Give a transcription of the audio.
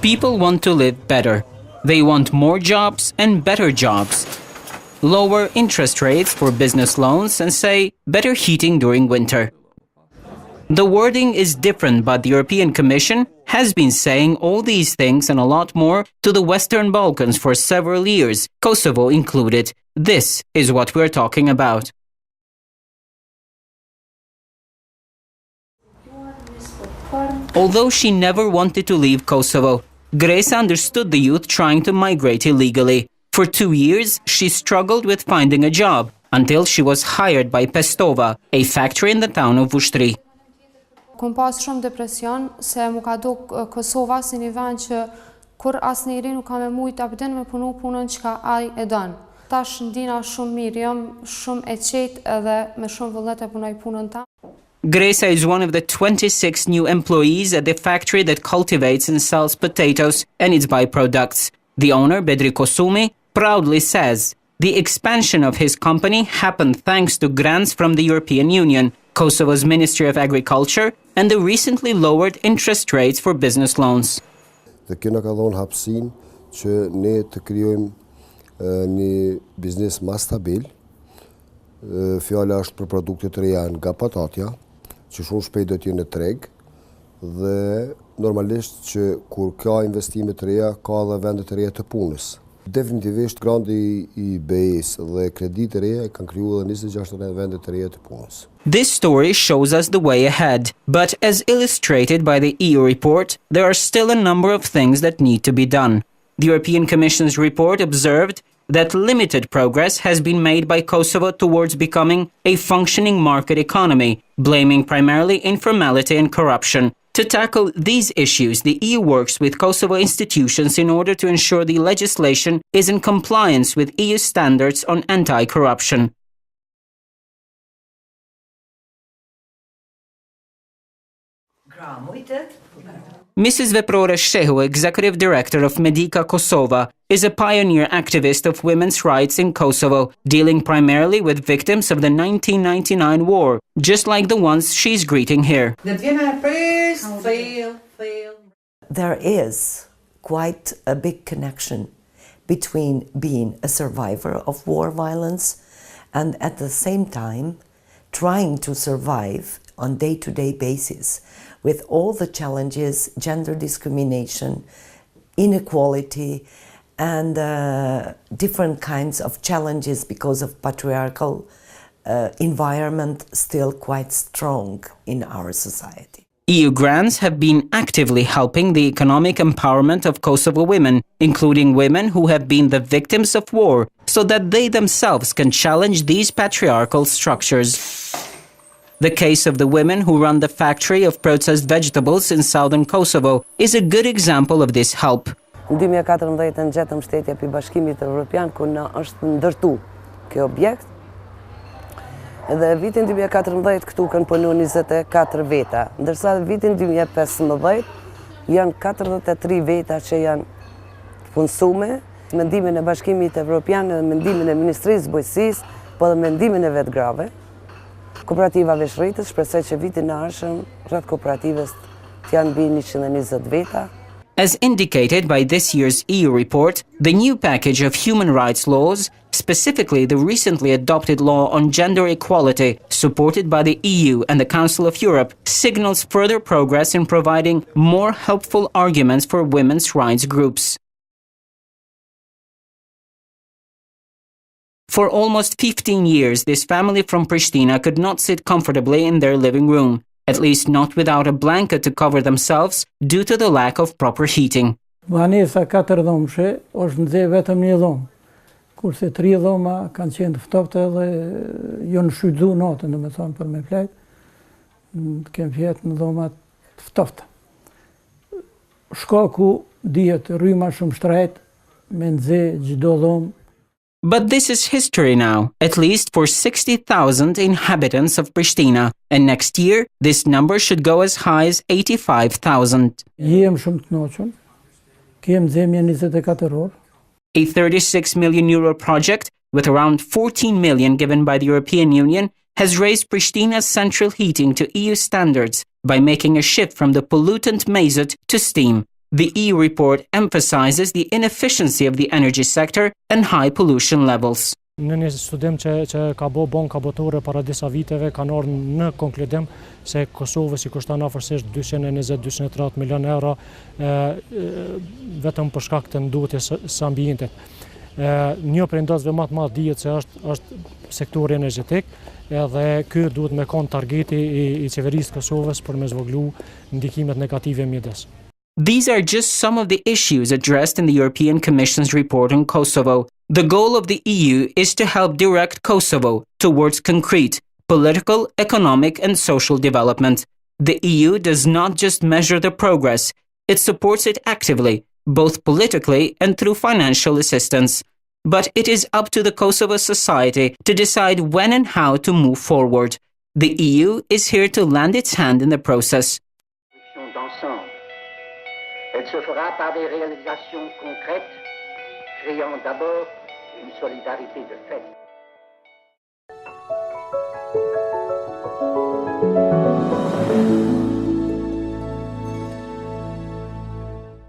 People want to live better. They want more jobs and better jobs. Lower interest rates for business loans and, say, better heating during winter. The wording is different, but the European Commission has been saying all these things and a lot more to the Western Balkans for several years, Kosovo included. This is what we're talking about. Although she never wanted to leave Kosovo, Grace understood the youth trying to migrate illegally. For 2 years, she struggled with finding a job until she was hired by Pestova, a factory in the town of Ushtri. Kom pas shumë depresion se mu ka duk Kosova si një vend që kur asnjëri nuk ka me mujt abden me punu punën që ka ai e don. Tash ndina shumë mirë, jam shumë e qetë edhe me shumë vullnet e punoj punën tam. Gresa is one of the 26 new employees at the factory that cultivates and sells potatoes and its byproducts. The owner, Bedri Kosumi, proudly says the expansion of his company happened thanks to grants from the European Union, Kosovo's Ministry of Agriculture, and the recently lowered interest rates for business loans. Dhe kjo na ka dhënë hapësinë që ne të krijojmë një biznes më stabil. Fjala është për produkte të reja nga patatja, që shumë shpejt do të jenë në treg, dhe normalisht që kur ka investime të reja, ka edhe vende të reja të punës. Definitivisht grandi I BE-s dhe kredi të reja kanë krijuar edhe 26 vende të reja të punës. This story shows us the way ahead, but as illustrated by the EU report, there are still a number of things that need to be done. The European Commission's report observed that limited progress has been made by Kosovo towards becoming a functioning market economy, blaming primarily informality and corruption. To tackle these issues, the EU works with Kosovo institutions in order to ensure the legislation is in compliance with EU standards on anti-corruption. Mrs. Veprore Shehu, Executive Director of Medica Kosova, is a pioneer activist of women's rights in Kosovo, dealing primarily with victims of the 1999 war, just like the ones she's greeting here. There is quite a big connection between being a survivor of war violence and at the same time trying to survive on day-to-day basis with all the challenges, gender discrimination, inequality, and different kinds of challenges because of patriarchal environment still quite strong in our society. EU grants have been actively helping the economic empowerment of Kosovo women, including women who have been the victims of war, so that they themselves can challenge these patriarchal structures. The case of the women who run the factory of processed vegetables in southern Kosovo is a good example of this help. Në 2014 gjetëm shtetja për Bashkimit Evropian ku na është ndërtu kjo objekt. Edhe vitin 2014 këtu kanë punu 24 veta, ndërsa vitin 2015 janë 43 veta që janë punësume. Mendimin e Bashkimit Evropian, mendimin e Ministrisë Bujqësisë, po dhe mendimin e vetë grave. Kooperativa Veshëritës shpresoj që vitin e ardhshëm rreth kooperativës të janë mbi 120 veta. As indicated by this year's EU report, the new package of human rights laws, specifically the recently adopted law on gender equality, supported by the EU and the Council of Europe, signals further progress in providing more helpful arguments for women's rights groups. For almost 15 years, this family from Pristina could not sit comfortably in their living room, at least not without a blanket to cover themselves due to the lack of proper heating. Banesa 4 dhomëshe është nxehtë vetëm një dhomë, kurse 3 dhoma kanë qenë të ftofta dhe jo në shfrytzu natën, domethënë për me flajt, kem fjetë në dhoma të ftofta. Shkaku dihet rryma shumë shtrejt, me nxehtë çdo dhomë. But this is history now, at least for 60,000 inhabitants of Pristina, and next year this number should go as high as 85,000. Jem shumë të kënaqur. Kem zemje 24 orë. A €36 million project with around 14 million given by the European Union has raised Pristina's central heating to EU standards by making a shift from the pollutant mazut to steam. The EU report emphasizes the inefficiency of the energy sector and high pollution levels. Në një studim që ka bo banka botërore para disa viteve, kanë ardhur në konkludim se Kosovës i kushton afërsisht 220-230 milion euro vetëm për shkak të ndotjes së ambientit. Një prej ndosave më të madh dihet se është sektori energjetik, edhe ky duhet me kon targeti i qeverisë Kosovës për me zvogëlu ndikimet negative mjedis. These are just some of the issues addressed in the European Commission's report on Kosovo. The goal of the EU is to help direct Kosovo towards concrete political, economic and social development. The EU does not just measure the progress, it supports it actively, both politically and through financial assistance. But it is up to the Kosovo society to decide when and how to move forward. The EU is here to lend its hand in the process. Elle se fera par des réalisations concrètes, créant d'abord une solidarité de fait.